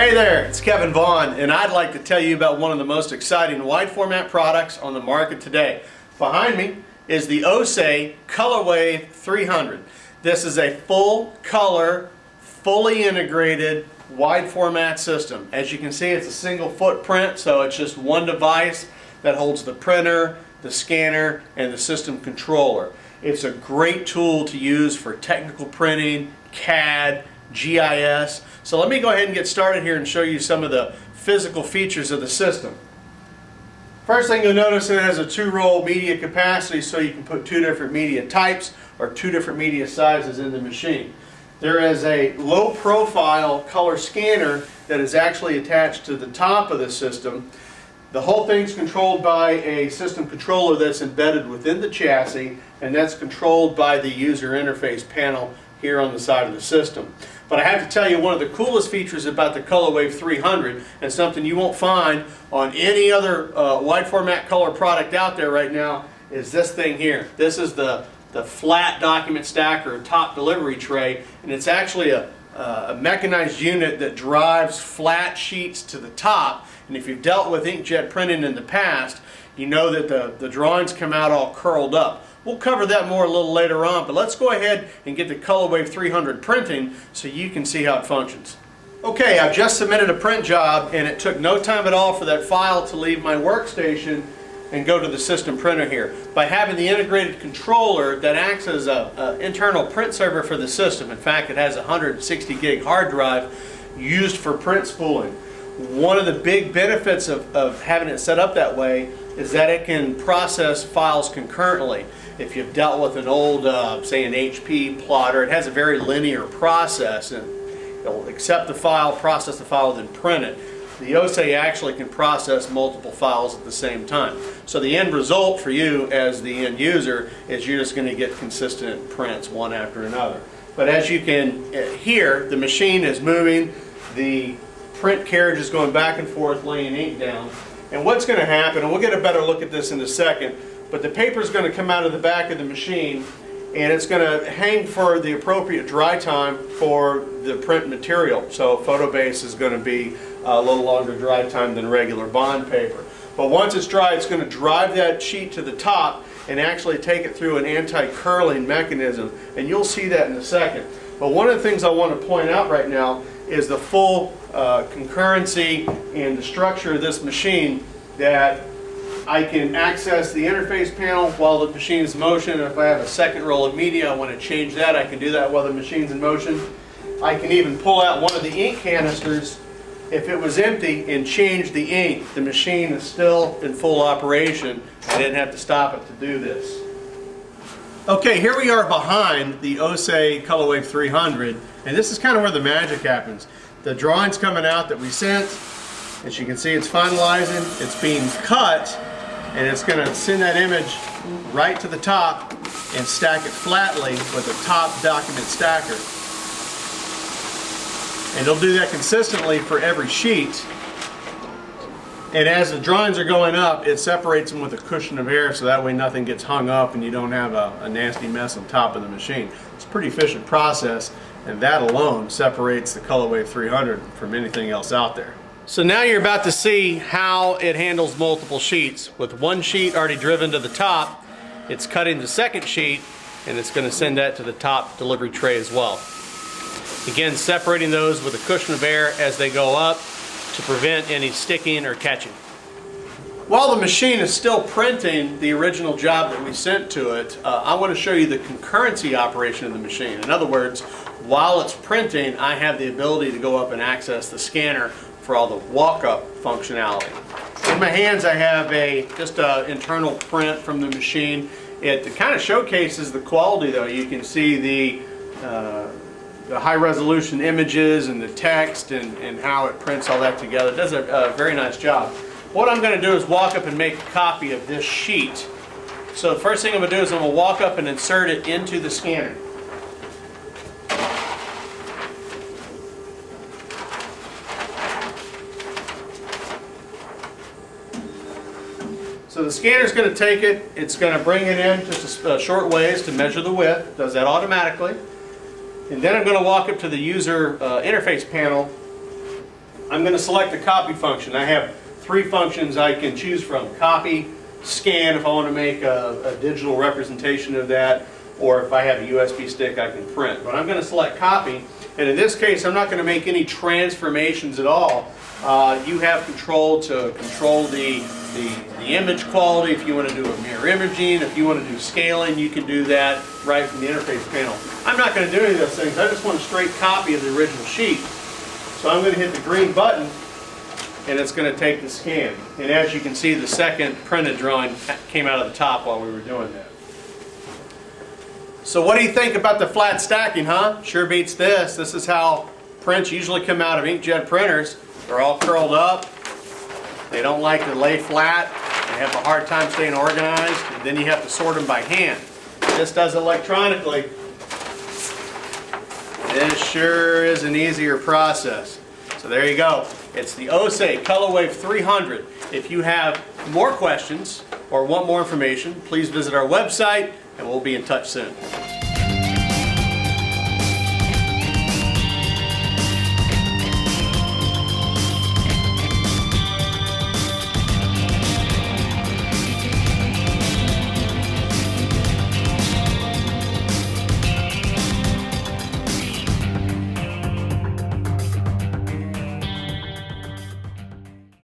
Hey there, it's Kevin Vaughn, and I'd like to tell you about one of the most exciting wide format products on the market today. Behind me is the OSE ColorWave 300. This is a full color, fully integrated wide format system. As you can see, it's a single footprint, so it's just one device that holds the printer, the scanner, and the system controller. It's a great tool to use for technical printing, CAD, GIS. So let me go ahead and get started here and show you some of the physical features of the system. First thing you'll notice, it has a 2-roll media capacity, so you can put 2 different media types or 2 different media sizes in the machine. There is a low profile color scanner that is actually attached to the top of the system. The whole thing's controlled by a system controller that's embedded within the chassis, and that's controlled by the user interface panel here on the side of the system. But I have to tell you, one of the coolest features about the ColorWave 300, and something you won't find on any other wide format color product out there right now, is this thing here. This is the flat document stacker top delivery tray, and it's actually a mechanized unit that drives flat sheets to the top. And if you've dealt with inkjet printing in the past, you know that the drawings come out all curled up. We'll cover that more a little later on, but let's go ahead and get the ColorWave 300 printing so you can see how it functions. Okay, I've just submitted a print job, and it took no time at all for that file to leave my workstation and go to the system printer here. By having the integrated controller that acts as an internal print server for the system, in fact it has a 160 gig hard drive used for print spooling. One of the big benefits of having it set up that way is that it can process files concurrently. If you've dealt with an old, say an HP plotter, it has a very linear process, and it'll accept the file, process the file, then print it. The OSE actually can process multiple files at the same time. So the end result for you as the end user is you're just going to get consistent prints one after another. But as you can hear, the machine is moving, the print carriage is going back and forth laying ink down. And what's going to happen, and we'll get a better look at this in a second, but the paper is going to come out of the back of the machine, and it's going to hang for the appropriate dry time for the print material. So photo base is going to be a little longer dry time than regular bond paper. But once it's dry, it's going to drive that sheet to the top and actually take it through an anti-curling mechanism, and you'll see that in a second. But one of the things I want to point out right now is the full concurrency and the structure of this machine, that I can access the interface panel while the machine is in motion, and if I have a second roll of media I want to change that, I can do that while the machine's in motion. I can even pull out one of the ink canisters if it was empty and change the ink. The machine is still in full operation. I didn't have to stop it to do this. Okay, here we are behind the OSE ColorWave 300, and this is kind of where the magic happens. The drawing's coming out that we sent. As you can see, it's finalizing, it's being cut, and it's going to send that image right to the top and stack it flatly with a top document stacker. And it'll do that consistently for every sheet. And as the drawings are going up, it separates them with a cushion of air, so that way nothing gets hung up and you don't have a nasty mess on top of the machine. It's a pretty efficient process, and that alone separates the ColorWave 300 from anything else out there. So now you're about to see how it handles multiple sheets. With one sheet already driven to the top, it's cutting the second sheet, and it's going to send that to the top delivery tray as well. Again, separating those with a cushion of air as they go up to prevent any sticking or catching. While the machine is still printing the original job that we sent to it, I want to show you the concurrency operation of the machine. In other words, while it's printing, I have the ability to go up and access the scanner for all the walk-up functionality. In my hands I have just an internal print from the machine. It kind of showcases the quality though. You can see the high-resolution images and the text and how it prints all that together. It does a very nice job. What I'm going to do is walk up and make a copy of this sheet. So the first thing I'm going to do is I'm going to walk up and insert it into the scanner. So the scanner is going to take it, it's going to bring it in just a short ways to measure the width, does that automatically. And then I'm going to walk up to the user interface panel. I'm going to select the copy function. I have 3 functions I can choose from. Copy, scan if I want to make a digital representation of that, or if I have a USB stick I can print. But I'm going to select copy, and in this case I'm not going to make any transformations at all. You have control to control the image quality. If you want to do a mirror imaging, if you want to do scaling, you can do that right from the interface panel. I'm not going to do any of those things. I just want a straight copy of the original sheet. So I'm going to hit the green button, and it's going to take the scan. And as you can see, the second printed drawing came out of the top while we were doing that. So what do you think about the flat stacking, huh? Sure beats this. This is how prints usually come out of inkjet printers. They're all curled up. They don't like to lay flat. They have a hard time staying organized. And then you have to sort them by hand. This does electronically. This sure is an easier process. So there you go. It's the OSE ColorWave 300. If you have more questions or want more information, please visit our website and we'll be in touch soon.